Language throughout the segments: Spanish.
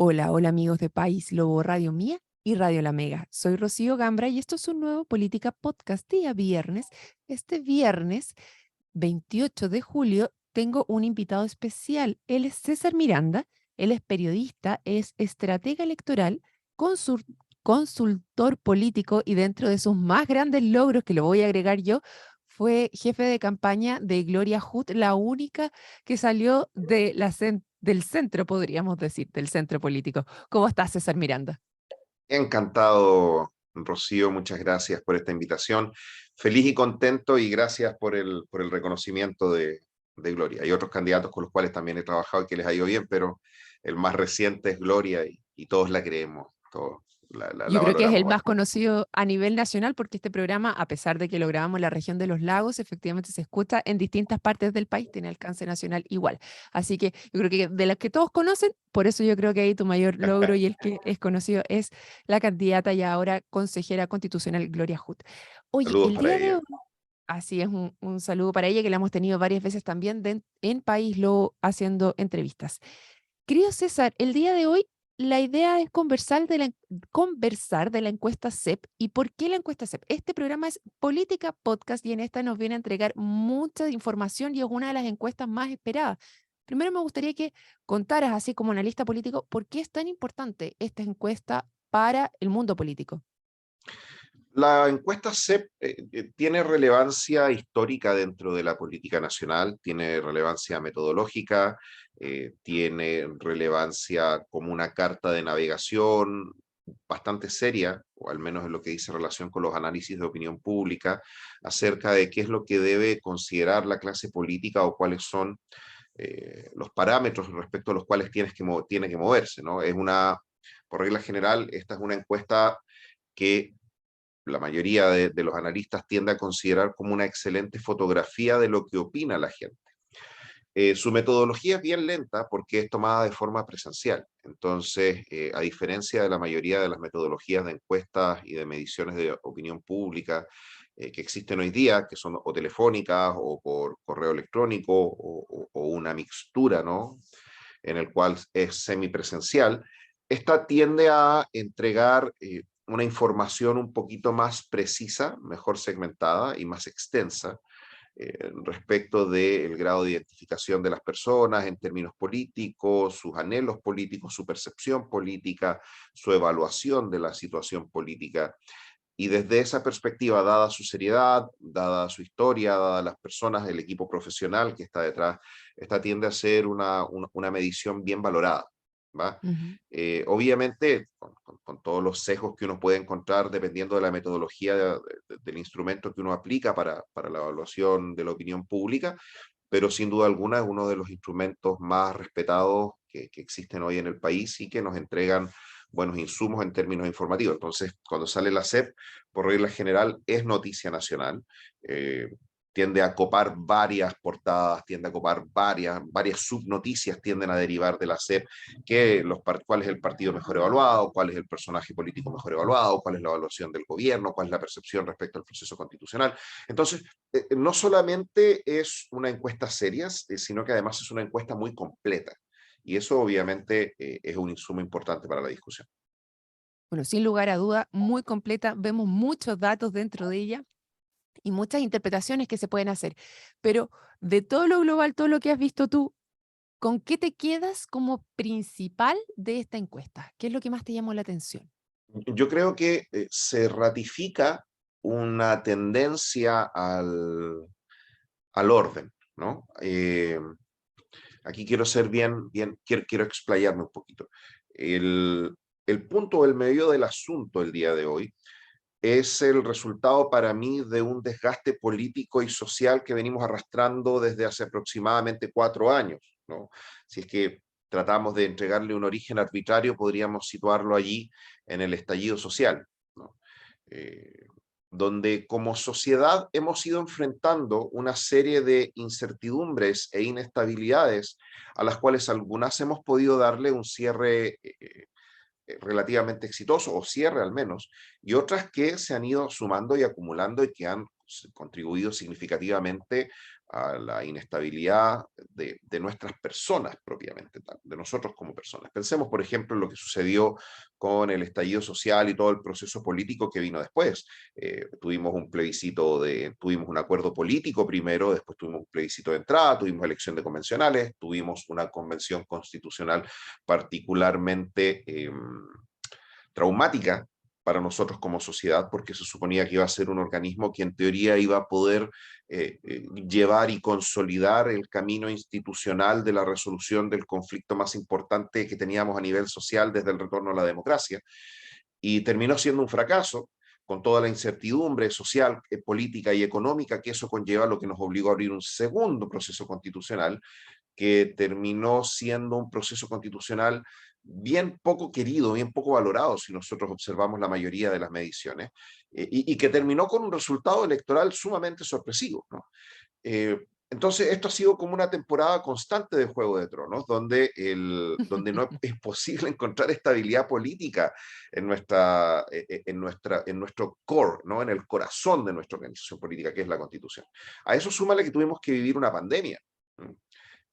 Hola, hola amigos de País Lobo Radio Mía y Radio La Mega. Soy Rocío Gambra y esto es un nuevo Política Podcast día viernes. Este viernes 28 de julio tengo un invitado especial. Él es César Miranda, él es periodista, es estratega electoral, consul- consultor político y dentro de sus más grandes logros, que lo voy a agregar yo, fue jefe de campaña de Gloria Hood, la única que salió del centro, podríamos decir, del centro político. ¿Cómo estás, César Miranda? Encantado, Rocío, muchas gracias por esta invitación. Feliz y contento y gracias por el reconocimiento de Gloria. Hay otros candidatos con los cuales también he trabajado y que les ha ido bien, pero el más reciente es Gloria y todos la creemos, todos la Yo creo que es valoramos el más bastante. conocido a nivel nacional porque este programa, a pesar de que lo grabamos en la región de los lagos, efectivamente se escucha en distintas partes del país, tiene alcance nacional igual. Así que yo creo que de las que todos conocen, por eso yo creo que ahí tu mayor logro y el que es conocido es la candidata y ahora consejera constitucional Gloria Hood. Oye, Saludos el para día de ella. hoy, así es un saludo para ella que la hemos tenido varias veces también en País Lobo haciendo entrevistas. Querido César, el día de hoy la idea es conversar de la encuesta CEP. ¿Y por qué la encuesta CEP? Este programa es Política Podcast y en esta nos viene a entregar mucha información y es una de las encuestas más esperadas. Primero me gustaría que contaras, así como analista político, por qué es tan importante esta encuesta para el mundo político. La encuesta CEP tiene relevancia histórica dentro de la política nacional, tiene relevancia metodológica, tiene relevancia como una carta de navegación bastante seria, o al menos en lo que dice relación con los análisis de opinión pública, acerca de qué es lo que debe considerar la clase política o cuáles son los parámetros respecto a los cuales tiene que moverse, ¿no? Por regla general, esta es una encuesta que la mayoría de los analistas tiende a considerar como una excelente fotografía de lo que opina la gente. Su metodología es bien lenta porque es tomada de forma presencial. Entonces, a diferencia de la mayoría de las metodologías de encuestas y de mediciones de opinión pública que existen hoy día, que son o telefónicas o por correo electrónico o una mixtura, ¿no? En el cual es semipresencial, esta tiende a entregar una información un poquito más precisa, mejor segmentada y más extensa respecto del grado de identificación de las personas en términos políticos, sus anhelos políticos, su percepción política, su evaluación de la situación política. Y desde esa perspectiva, dada su seriedad, dada su historia, dada las personas, el equipo profesional que está detrás, esta tiende a ser una medición bien valorada, ¿va? Ujú. Obviamente, con todos los sesgos que uno puede encontrar dependiendo de la metodología del instrumento que uno aplica para la evaluación de la opinión pública, pero sin duda alguna es uno de los instrumentos más respetados que existen hoy en el país y que nos entregan buenos insumos en términos informativos. Entonces, cuando sale la CEP, por regla general, es noticia nacional. eh, Tiende a copar varias portadas, tiende a copar varias subnoticias tienden a derivar de la CEP, cuál es el partido mejor evaluado, cuál es el personaje político mejor evaluado, cuál es la evaluación del gobierno, cuál es la percepción respecto al proceso constitucional. Entonces, no solamente es una encuesta seria, sino que además es una encuesta muy completa. Y eso obviamente es un insumo importante para la discusión. Bueno, sin lugar a duda, muy completa, vemos muchos datos dentro de ella y muchas interpretaciones que se pueden hacer. Pero de todo lo global, todo lo que has visto tú, ¿con qué te quedas como principal de esta encuesta? ¿Qué es lo que más te llamó la atención? Yo creo que se ratifica una tendencia al orden, ¿no? Aquí quiero ser quiero explayarme un poquito. El, el punto, el medio del asunto el día de hoy es el resultado para mí de un desgaste político y social que venimos arrastrando desde hace aproximadamente 4 años, ¿no? Si es que tratamos de entregarle un origen arbitrario, podríamos situarlo allí en el estallido social, ¿no? Eh, Donde como sociedad hemos ido enfrentando una serie de incertidumbres e inestabilidades a las cuales algunas hemos podido darle un cierre relativamente exitoso, o cierre al menos, y otras que se han ido sumando y acumulando y que han contribuido significativamente a la inestabilidad de nuestras personas propiamente tal. de nosotros como personas. Pensemos, por ejemplo, en lo que sucedió con el estallido social y todo el proceso político que vino después. Tuvimos un plebiscito, tuvimos un acuerdo político primero, después tuvimos un plebiscito de entrada, tuvimos elección de convencionales, tuvimos una convención constitucional particularmente traumática para nosotros como sociedad, porque se suponía que iba a ser un organismo que en teoría iba a poder llevar y consolidar el camino institucional de la resolución del conflicto más importante que teníamos a nivel social desde el retorno a la democracia, y terminó siendo un fracaso, con toda la incertidumbre social, política y económica que eso conlleva, lo que nos obligó a abrir un segundo proceso constitucional, que terminó siendo un proceso constitucional bien poco querido, bien poco valorado, si nosotros observamos la mayoría de las mediciones, y que terminó con un resultado electoral sumamente sorpresivo, ¿no? Entonces, esto ha sido como una temporada constante de Juego de Tronos, donde no es posible encontrar estabilidad política en nuestro core, ¿no? En el corazón de nuestra organización política, que es la Constitución. A eso súmale que tuvimos que vivir una pandemia, ¿no?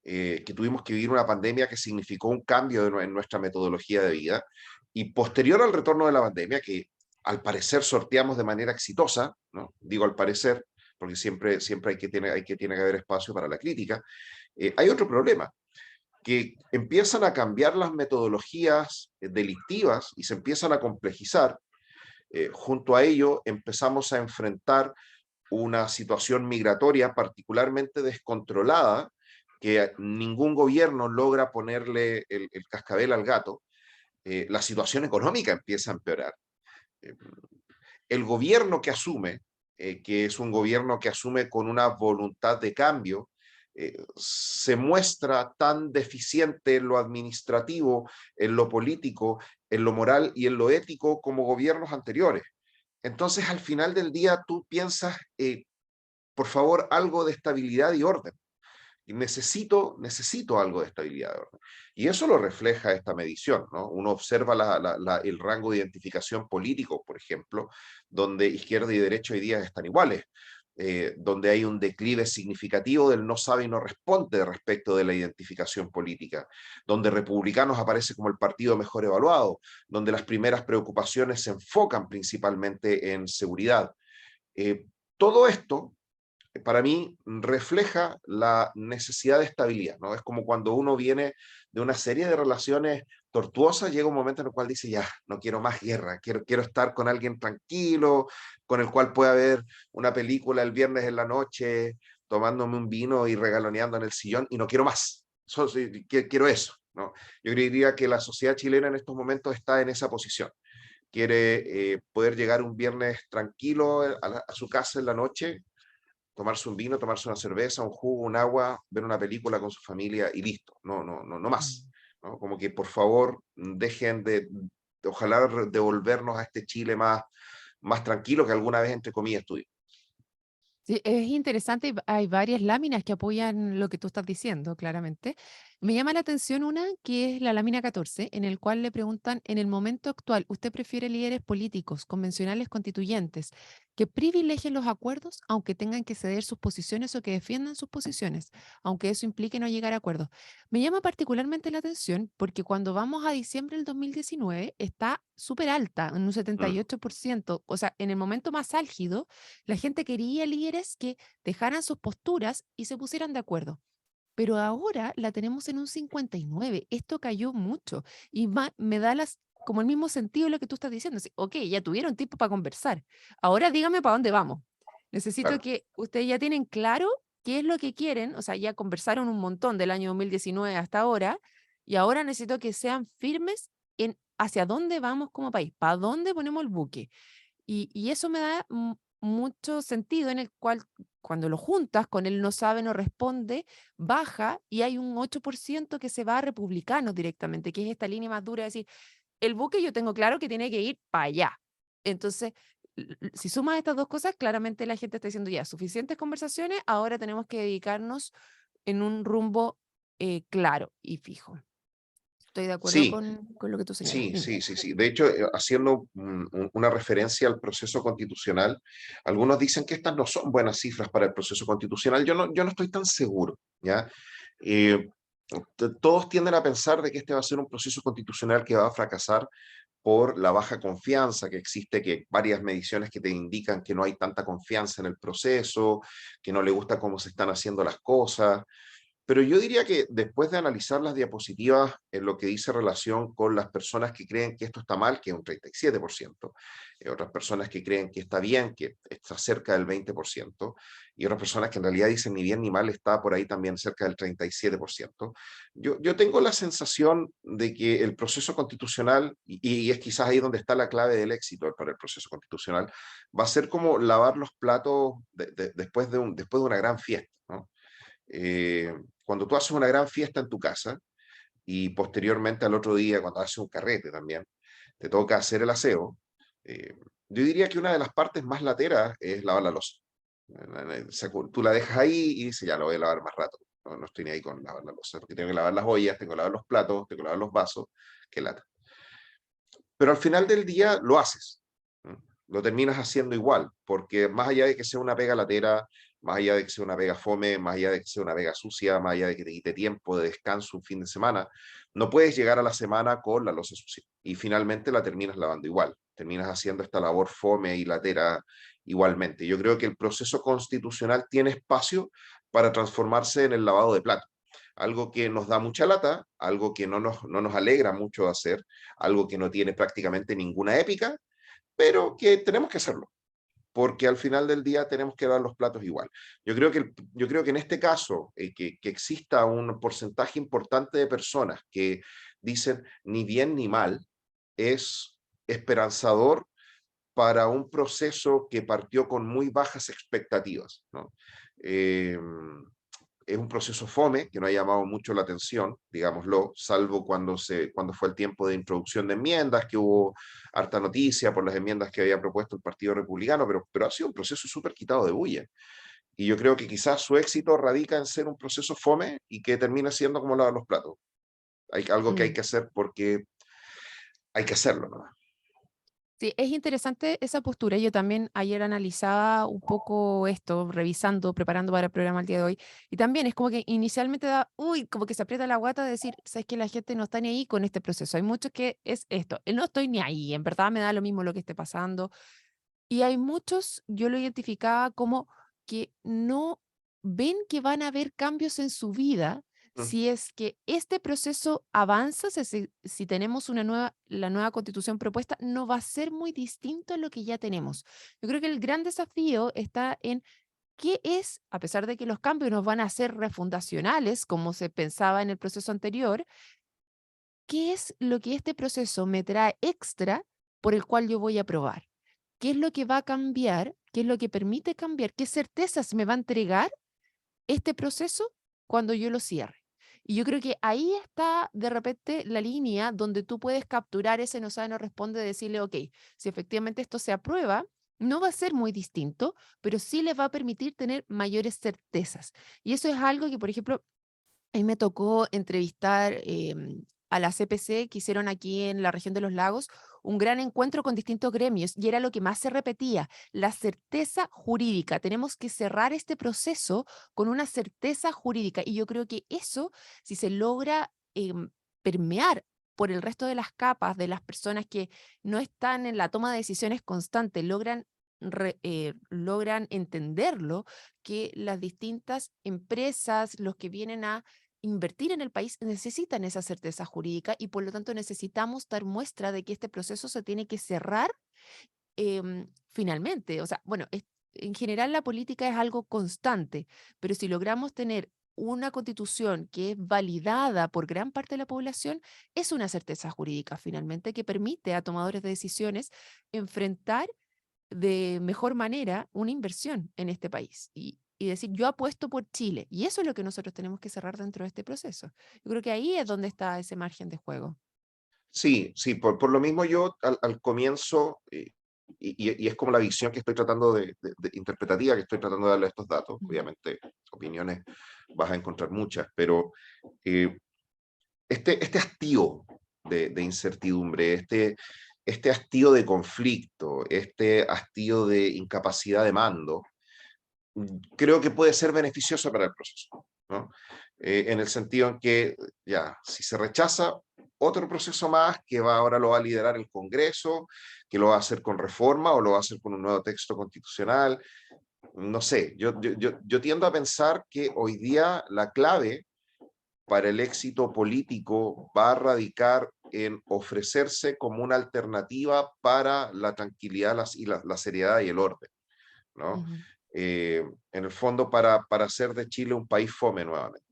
Que tuvimos que vivir una pandemia que significó un cambio en nuestra metodología de vida, y posterior al retorno de la pandemia, que al parecer sorteamos de manera exitosa, ¿no? Digo al parecer, porque siempre tiene que haber espacio para la crítica, hay otro problema, que empiezan a cambiar las metodologías delictivas y se empiezan a complejizar. Junto a ello empezamos a enfrentar una situación migratoria particularmente descontrolada, que ningún gobierno logra ponerle el cascabel al gato. La situación económica empieza a empeorar. Eh, el gobierno que asume, que es un gobierno que asume con una voluntad de cambio, se muestra tan deficiente en lo administrativo, en lo político, en lo moral y en lo ético como gobiernos anteriores. Entonces, al final del día, tú piensas, por favor, algo de estabilidad y orden. Y necesito algo de estabilidad de orden. Y eso lo refleja esta medición, ¿no? Uno observa el rango de identificación político, por ejemplo, donde izquierda y derecha hoy día están iguales, donde hay un declive significativo del no sabe y no responde respecto de la identificación política, donde republicanos aparece como el partido mejor evaluado, donde las primeras preocupaciones se enfocan principalmente en seguridad. Todo esto para mí refleja la necesidad de estabilidad, ¿no? Es como cuando uno viene de una serie de relaciones tortuosas, llega un momento en el cual dice, ya, no quiero más guerra, quiero estar con alguien tranquilo, con el cual pueda ver una película el viernes en la noche, tomándome un vino y regaloneando en el sillón, y no quiero más. Quiero eso, ¿no? Yo diría que la sociedad chilena en estos momentos está en esa posición. Quiere poder llegar un viernes tranquilo a su casa en la noche, tomarse un vino, tomarse una cerveza, un jugo, un agua, ver una película con su familia y listo, no más, Mm. ¿no? Como que por favor dejen ojalá devolvernos a este Chile más tranquilo que alguna vez entre comillas tuvimos. Sí, es interesante, y hay varias láminas que apoyan lo que tú estás diciendo, claramente. Me llama la atención una que es la lámina 14, en el cual le preguntan, en el momento actual, ¿usted prefiere líderes políticos, convencionales, constituyentes, que privilegien los acuerdos, aunque tengan que ceder sus posiciones o que defiendan sus posiciones, aunque eso implique no llegar a acuerdos? Me llama particularmente la atención porque cuando vamos a diciembre del 2019 está súper alta, en un Mm, 78%, o sea, en el momento más álgido la gente quería líderes que dejaran sus posturas y se pusieran de acuerdo. Pero ahora la tenemos en un 59. Esto cayó mucho y me da como el mismo sentido de lo que tú estás diciendo. Sí, ok, ya tuvieron tiempo para conversar. Ahora dígame para dónde vamos. Necesito claro, que ustedes ya tienen claro qué es lo que quieren. O sea, ya conversaron un montón del año 2019 hasta ahora y ahora necesito que sean firmes en hacia dónde vamos como país, para dónde ponemos el buque. Y eso me da mucho sentido en el cual cuando lo juntas con el no sabe, no responde, baja y hay un 8% que se va a republicanos directamente, que es esta línea más dura de decir, el buque yo tengo claro que tiene que ir para allá. Entonces, si sumas estas dos cosas, claramente la gente está diciendo ya, suficientes conversaciones, ahora tenemos que dedicarnos en un rumbo claro y fijo. Estoy de acuerdo sí, con lo que tú señalas. sí, Dime. sí, sí, sí. De hecho, haciendo una referencia al proceso constitucional, algunos dicen que estas no son buenas cifras para el proceso constitucional. Yo no estoy tan seguro, ¿ya? todos tienden a pensar de que este va a ser un proceso constitucional que va a fracasar por la baja confianza que existe, que varias mediciones que te indican que no hay tanta confianza en el proceso, que no le gusta cómo se están haciendo las cosas. Pero yo diría que después de analizar las diapositivas en lo que dice relación con las personas que creen que esto está mal, que es un 37%, otras personas que creen que está bien, que está cerca del 20%, y otras personas que en realidad dicen ni bien ni mal, está por ahí también cerca del 37%, yo tengo la sensación de que el proceso constitucional, y es quizás ahí donde está la clave del éxito para el proceso constitucional, va a ser como lavar los platos después de una gran fiesta, ¿no? Eh, Cuando tú haces una gran fiesta en tu casa y posteriormente al otro día, cuando haces un carrete también, te toca hacer el aseo, eh, yo diría que una de las partes más lateras es lavar la loza. O sea, tú la dejas ahí y dices, ya lo voy a lavar más rato. No, no estoy ni ahí con lavar la loza, porque tengo que lavar las ollas, tengo que lavar los platos, tengo que lavar los vasos, qué lata. Pero al final del día lo haces, ¿no? Lo terminas haciendo igual, porque más allá de que sea una pega latera, más allá de que sea una pega fome, más allá de que sea una pega sucia, más allá de que te quite tiempo de descanso un fin de semana, no puedes llegar a la semana con la loza sucia. Y finalmente la terminas lavando igual, terminas haciendo esta labor fome y latera igualmente. Yo creo que el proceso constitucional tiene espacio para transformarse en el lavado de platos, algo que nos da mucha lata, algo que no nos alegra mucho hacer, algo que no tiene prácticamente ninguna épica, pero que tenemos que hacerlo, porque al final del día tenemos que dar los platos igual. Yo creo que en este caso, que exista un porcentaje importante de personas que dicen ni bien ni mal, es esperanzador para un proceso que partió con muy bajas expectativas, ¿no? Eh, es un proceso fome que no ha llamado mucho la atención, digámoslo, salvo cuando fue el tiempo de introducción de enmiendas, que hubo harta noticia por las enmiendas que había propuesto el Partido Republicano, pero ha sido un proceso súper quitado de bulla. Y yo creo que quizás su éxito radica en ser un proceso fome y que termina siendo como lavar los platos. Hay algo que hay Mm. que hacer porque hay que hacerlo, ¿no? Sí, es interesante esa postura. Yo también ayer analizaba un poco esto, revisando, preparando para el programa el día de hoy. Y también es como que inicialmente da, uy, como que se aprieta la guata de decir, sabes que la gente no está ni ahí con este proceso. Hay muchos que es esto, no estoy ni ahí, en verdad me da lo mismo lo que esté pasando. Y hay muchos, yo lo identificaba como que no ven que van a haber cambios en su vida Mm. si es que este proceso avanza, si tenemos la nueva constitución propuesta, no va a ser muy distinto a lo que ya tenemos. Yo creo que el gran desafío está en qué es, a pesar de que los cambios nos van a ser refundacionales, como se pensaba en el proceso anterior, qué es lo que este proceso me trae extra por el cual yo voy a aprobar. ¿Qué es lo que va a cambiar? ¿Qué es lo que permite cambiar? ¿Qué certezas me va a entregar este proceso cuando yo lo cierre? Y yo creo que ahí está de repente la línea donde tú puedes capturar ese no sabe, no responde, decirle, ok, si efectivamente esto se aprueba, no va a ser muy distinto, pero sí le va a permitir tener mayores certezas. Y eso es algo que, por ejemplo, a mí me tocó entrevistar a la CPC que hicieron aquí en la región de los lagos, un gran encuentro con distintos gremios y era lo que más se repetía, la certeza jurídica. Tenemos que cerrar este proceso con una certeza jurídica y yo creo que eso, si se logra permear por el resto de las capas de las personas que no están en la toma de decisiones constante, logran entenderlo, que las distintas empresas, los que vienen a invertir en el país necesitan esa certeza jurídica y por lo tanto necesitamos dar muestra de que este proceso se tiene que cerrar finalmente. O sea, bueno, en general la política es algo constante, pero si logramos tener una constitución que es validada por gran parte de la población, es una certeza jurídica finalmente que permite a tomadores de decisiones enfrentar de mejor manera una inversión en este país y decir, yo apuesto por Chile. Y eso es lo que nosotros tenemos que cerrar dentro de este proceso. Yo creo que ahí es donde está ese margen de juego. Sí, sí, por lo mismo yo al comienzo, y es como la visión que estoy tratando de interpretativa que estoy tratando de darle a estos datos, Ujú. obviamente opiniones vas a encontrar muchas, pero eh, este hastío de incertidumbre, este hastío de conflicto, este hastío de incapacidad de mando, creo que puede ser beneficioso para el proceso, ¿no? en el sentido en que, ya, si se rechaza otro proceso más que ahora lo va a liderar el Congreso, que lo va a hacer con reforma o lo va a hacer con un nuevo texto constitucional, no sé, yo tiendo a pensar que hoy día la clave para el éxito político va a radicar en ofrecerse como una alternativa para la tranquilidad la seriedad y el orden, ¿no? Ujú. En el fondo, para hacer de Chile un país fome nuevamente.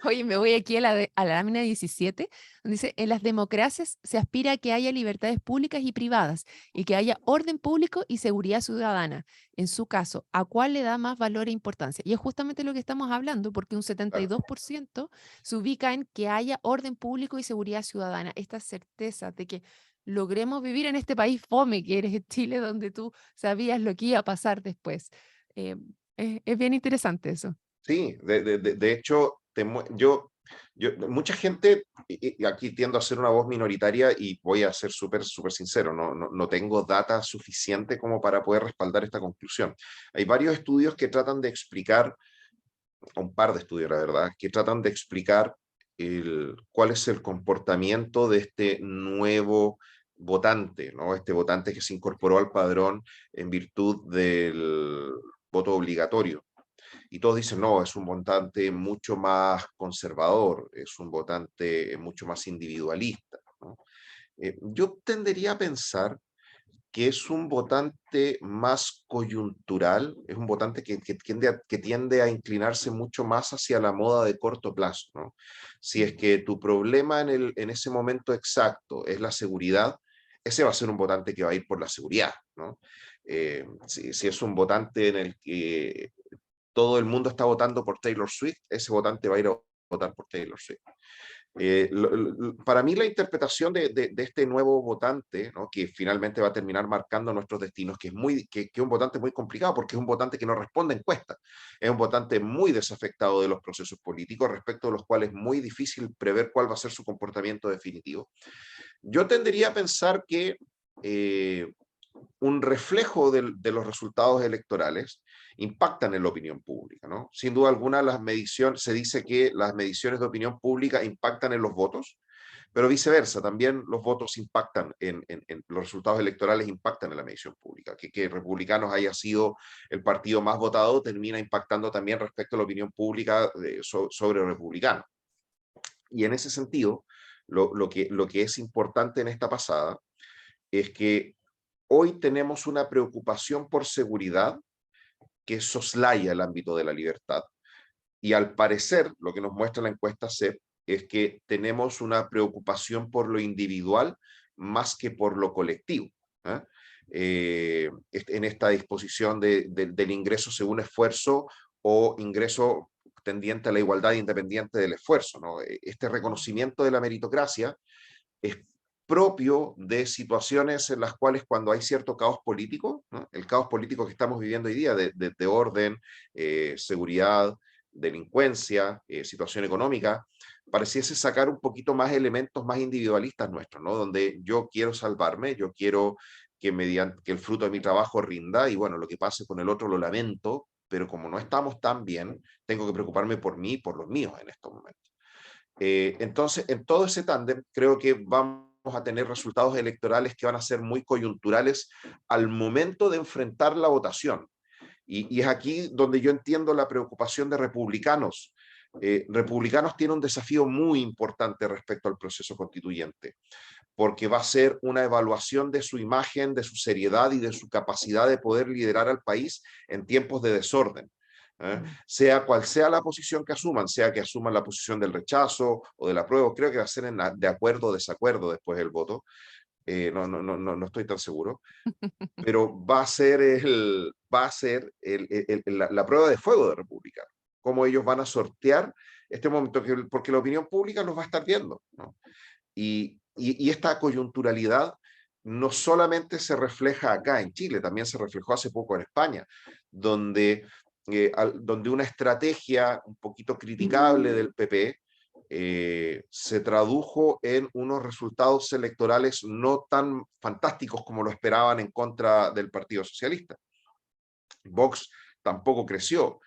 Oye, me voy aquí a la lámina 17, donde dice, en las democracias se aspira a que haya libertades públicas y privadas y que haya orden público y seguridad ciudadana. En su caso, ¿a cuál le da más valor e importancia? Y es justamente lo que estamos hablando, porque un Claro. 72% se ubica en que haya orden público y seguridad ciudadana. Esta certeza de que logremos vivir en este país fome que eres Chile, donde tú sabías lo que iba a pasar después. Eh, es bien interesante eso. Sí, de hecho, mucha gente, y aquí tiendo a ser una voz minoritaria y voy a ser súper sincero, no tengo data suficiente como para poder respaldar esta conclusión. Hay varios estudios que tratan de explicar, un par de estudios, la verdad, que tratan de explicar cuál es el comportamiento de este nuevo votante, ¿no? Este votante que se incorporó al padrón en virtud del voto obligatorio. Y todos dicen, no, es un votante mucho más conservador, es un votante mucho más individualista, ¿no? Yo tendería a pensar que es un votante más coyuntural, es un votante que tiende a inclinarse mucho más hacia la moda de corto plazo, ¿no? Si es que tu problema en ese momento exacto es la seguridad, ese va a ser un votante que va a ir por la seguridad, ¿no? Si es un votante en el que todo el mundo está votando por Taylor Swift, ese votante va a ir a votar por Taylor Swift. Para mí la interpretación de este nuevo votante, ¿no? Que finalmente va a terminar marcando nuestros destinos, que es un votante muy complicado porque es un votante que no responde a encuestas, es un votante muy desafectado de los procesos políticos respecto de los cuales es muy difícil prever cuál va a ser su comportamiento definitivo. Yo tendería a pensar que eh, un reflejo de los resultados electorales impactan en la opinión pública, ¿no? Sin duda alguna, se dice que las mediciones de opinión pública impactan en los votos, pero viceversa, también los votos impactan en los resultados electorales, impactan en la medición pública. Que Republicanos haya sido el partido más votado termina impactando también respecto a la opinión pública sobre republicanos. Y en ese sentido, lo que es importante en esta pasada es que hoy tenemos una preocupación por seguridad que soslaya el ámbito de la libertad. Y al parecer, lo que nos muestra la encuesta CEP es que tenemos una preocupación por lo individual más que por lo colectivo, ¿eh? En esta disposición del ingreso según esfuerzo o ingreso tendiente a la igualdad independiente del esfuerzo, ¿no? Este reconocimiento de la meritocracia es propio de situaciones en las cuales cuando hay cierto caos político, ¿no? El caos político que estamos viviendo hoy día de orden, seguridad, delincuencia, situación económica, pareciese sacar un poquito más elementos más individualistas nuestros, ¿no? Donde yo quiero salvarme, yo quiero que el fruto de mi trabajo rinda y bueno, lo que pase con el otro lo lamento, pero como no estamos tan bien, tengo que preocuparme por mí y por los míos en estos momentos. Entonces, en todo ese tándem, creo que vamos a tener resultados electorales que van a ser muy coyunturales al momento de enfrentar la votación. Y es aquí donde yo entiendo la preocupación de republicanos. Republicanos tiene un desafío muy importante respecto al proceso constituyente, porque va a ser una evaluación de su imagen, de su seriedad y de su capacidad de poder liderar al país en tiempos de desorden. Mm. Sea cual sea la posición que asuman, sea que asuman la posición del rechazo o del apruebo, creo que va a ser de acuerdo o desacuerdo después del voto, no estoy tan seguro, pero va a ser la prueba de fuego de República, cómo ellos van a sortear este momento, porque la opinión pública los va a estar viendo, ¿no? Y esta coyunturalidad no solamente se refleja acá en Chile, también se reflejó hace poco en España, donde, donde una estrategia un poquito criticable del PP se tradujo en unos resultados electorales no tan fantásticos como lo esperaban en contra del Partido Socialista. Vox tampoco creció.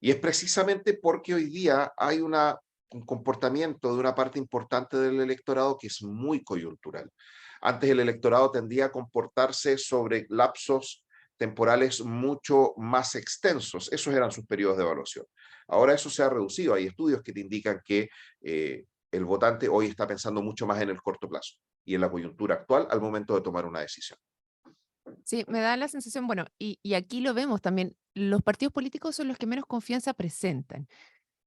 Y es precisamente porque hoy día hay un comportamiento de una parte importante del electorado que es muy coyuntural. Antes el electorado tendía a comportarse sobre lapsos temporales mucho más extensos. Esos eran sus periodos de evaluación. Ahora eso se ha reducido. Hay estudios que te indican que el votante hoy está pensando mucho más en el corto plazo y en la coyuntura actual al momento de tomar una decisión. Sí, me da la sensación, bueno, y aquí lo vemos también, los partidos políticos son los que menos confianza presentan.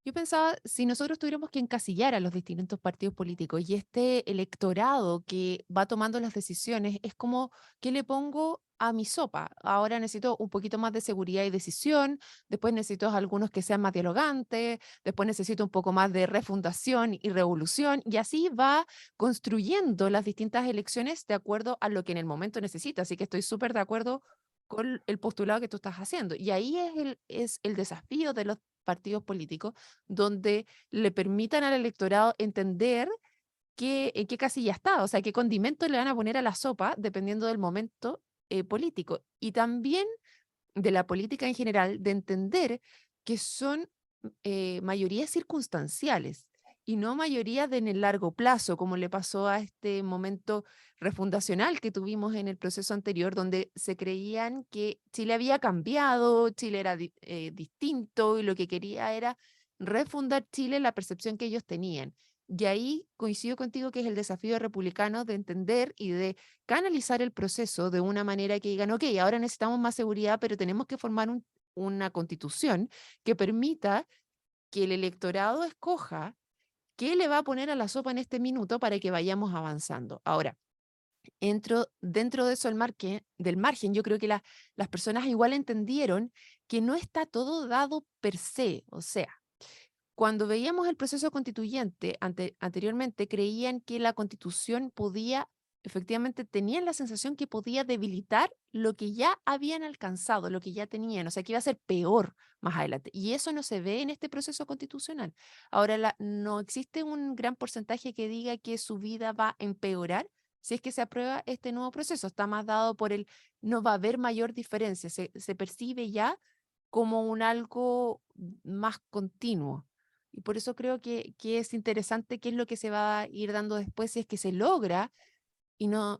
Yo pensaba, si nosotros tuviéramos que encasillar a los distintos partidos políticos y este electorado que va tomando las decisiones, es como, ¿qué le pongo a mi sopa? Ahora necesito un poquito más de seguridad y decisión, después necesito algunos que sean más dialogantes, después necesito un poco más de refundación y revolución, y así va construyendo las distintas elecciones de acuerdo a lo que en el momento necesita. Así que estoy súper de acuerdo con el postulado que tú estás haciendo. Y ahí es el desafío de los partidos políticos, donde le permitan al electorado entender en qué casilla está, o sea, qué condimento le van a poner a la sopa dependiendo del momento político. Y también de la política en general, de entender que son mayorías circunstanciales y no mayorías en el largo plazo, como le pasó a este momento refundacional que tuvimos en el proceso anterior, donde se creían que Chile había cambiado, Chile era distinto y lo que quería era refundar Chile, la percepción que ellos tenían. Y ahí coincido contigo que es el desafío republicano de entender y de canalizar el proceso de una manera que digan, ok, ahora necesitamos más seguridad, pero tenemos que formar una constitución que permita que el electorado escoja qué le va a poner a la sopa en este minuto para que vayamos avanzando. Ahora, dentro de eso del margen, yo creo que las personas igual entendieron que no está todo dado per se, o sea, cuando veíamos el proceso constituyente anteriormente, creían que la constitución podía, efectivamente, tenían la sensación que podía debilitar lo que ya habían alcanzado, lo que ya tenían, o sea, que iba a ser peor más adelante. Y eso no se ve en este proceso constitucional. Ahora, no existe un gran porcentaje que diga que su vida va a empeorar si es que se aprueba este nuevo proceso. Está más dado por no va a haber mayor diferencia, se percibe ya como un algo más continuo. Y por eso creo que es interesante qué es lo que se va a ir dando después si es que se logra y no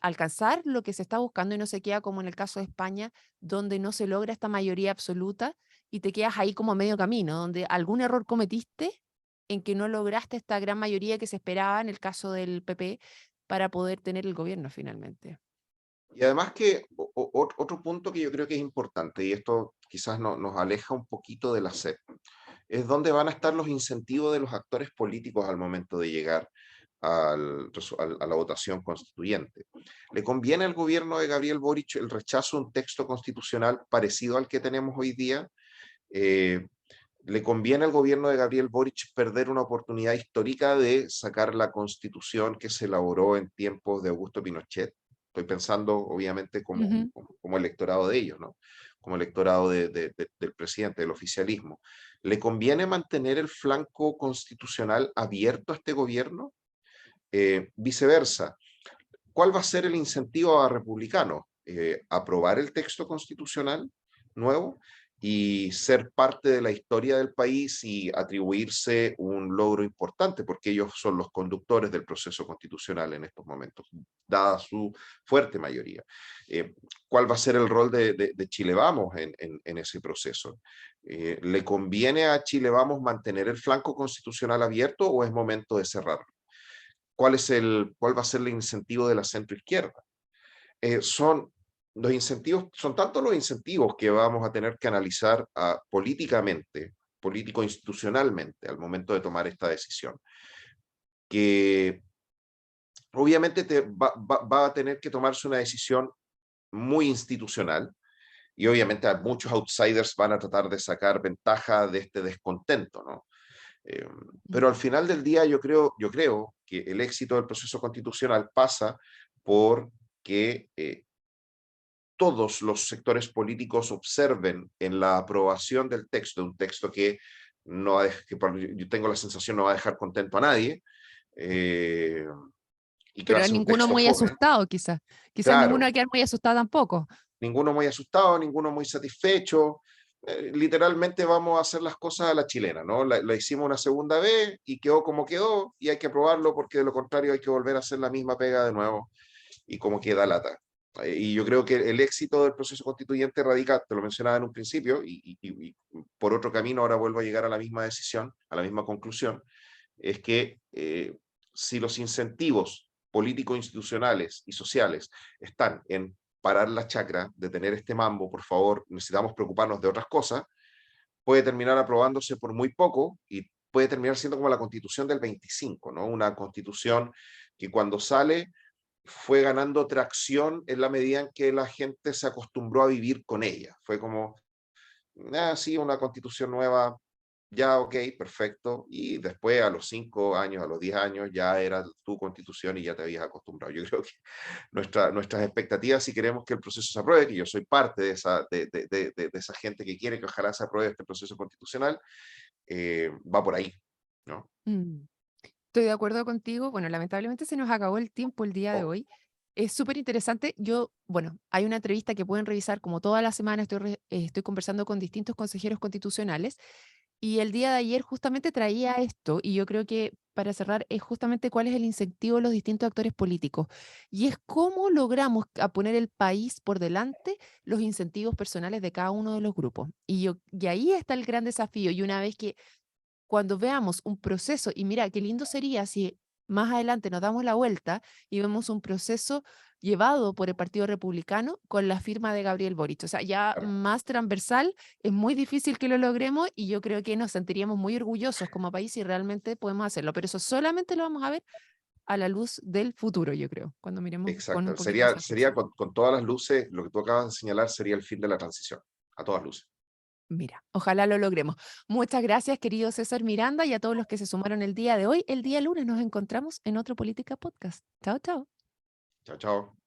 alcanzar lo que se está buscando y no se queda como en el caso de España, donde no se logra esta mayoría absoluta y te quedas ahí como a medio camino, donde algún error cometiste en que no lograste esta gran mayoría que se esperaba en el caso del PP para poder tener el gobierno finalmente. Y además que otro punto que yo creo que es importante, y esto quizás nos aleja un poquito de la SEP, es dónde van a estar los incentivos de los actores políticos al momento de llegar a la votación constituyente. ¿Le conviene al gobierno de Gabriel Boric el rechazo a un texto constitucional parecido al que tenemos hoy día? Eh, ¿Le conviene al gobierno de Gabriel Boric perder una oportunidad histórica de sacar la constitución que se elaboró en tiempos de Augusto Pinochet? Estoy pensando, obviamente, Ujú. como electorado de ellos, ¿no? Como electorado del presidente, del oficialismo. ¿Le conviene mantener el flanco constitucional abierto a este gobierno? Viceversa, ¿cuál va a ser el incentivo a republicanos? ¿Aprobar el texto constitucional nuevo y ser parte de la historia del país y atribuirse un logro importante, porque ellos son los conductores del proceso constitucional en estos momentos, dada su fuerte mayoría? Eh, ¿Cuál va a ser el rol de Chile Vamos en ese proceso? ¿Le conviene a Chile Vamos mantener el flanco constitucional abierto o es momento de cerrarlo? ¿Cuál va a ser el incentivo de la centroizquierda? Son los incentivos, son tantos los incentivos que vamos a tener que analizar políticamente, político-institucionalmente, al momento de tomar esta decisión, que obviamente va a tener que tomarse una decisión muy institucional y obviamente muchos outsiders van a tratar de sacar ventaja de este descontento, ¿no? Eh, Mm. pero al final del día yo creo que el éxito del proceso constitucional pasa por que todos los sectores políticos observen en la aprobación del texto, un texto que no va a yo tengo la sensación no va a dejar contento a nadie, eh, y que va Pero a a ser un ninguno texto muy fome. asustado, quizás ninguno Claro, va a quedar muy asustado tampoco. ninguno muy asustado, ninguno muy satisfecho. literalmente vamos a hacer las cosas a la chilena, ¿no? La hicimos una segunda vez y quedó como quedó y hay que aprobarlo porque de lo contrario hay que volver a hacer la misma pega de nuevo y como queda lata. Y yo creo que el éxito del proceso constituyente radica, te lo mencionaba en un principio, y por otro camino ahora vuelvo a llegar a la misma decisión, a la misma conclusión, es que si los incentivos políticos, institucionales y sociales están en parar la chacra, detener este mambo, por favor, necesitamos preocuparnos de otras cosas, puede terminar aprobándose por muy poco y puede terminar siendo como la constitución del 25, ¿no? Una constitución que cuando sale fue ganando tracción en la medida en que la gente se acostumbró a vivir con ella. Fue como, ah, sí, una constitución nueva, ya, ok, perfecto. Y después, a los 5 años, a los 10 años, ya era tu constitución y ya te habías acostumbrado. Yo creo que nuestras expectativas, si queremos que el proceso se apruebe, que yo soy parte de esa gente que quiere que ojalá se apruebe este proceso constitucional, va por ahí, ¿no? Mm. Estoy de acuerdo contigo. Bueno, lamentablemente se nos acabó el tiempo el día de Oh, hoy. Es súper interesante. Yo, bueno, hay una entrevista que pueden revisar como toda la semana. Estoy conversando con distintos consejeros constitucionales y el día de ayer justamente traía esto y yo creo que para cerrar es justamente cuál es el incentivo de los distintos actores políticos y es cómo logramos a poner el país por delante los incentivos personales de cada uno de los grupos. Y ahí está el gran desafío y una vez que cuando veamos un proceso, y mira, qué lindo sería si más adelante nos damos la vuelta y vemos un proceso llevado por el Partido Republicano con la firma de Gabriel Boric. O sea, ya claro, más transversal, es muy difícil que lo logremos y yo creo que nos sentiríamos muy orgullosos como país si realmente podemos hacerlo, pero eso solamente lo vamos a ver a la luz del futuro, yo creo, cuando miremos con un exacto. poquito más de Sería perspectiva. con todas las luces, lo que tú acabas de señalar sería el fin de la transición, a todas luces. Mira, ojalá lo logremos. Muchas gracias, querido César Miranda, y a todos los que se sumaron el día de hoy. El día lunes nos encontramos en otro Política Podcast. Chao, chao. Chao, chao.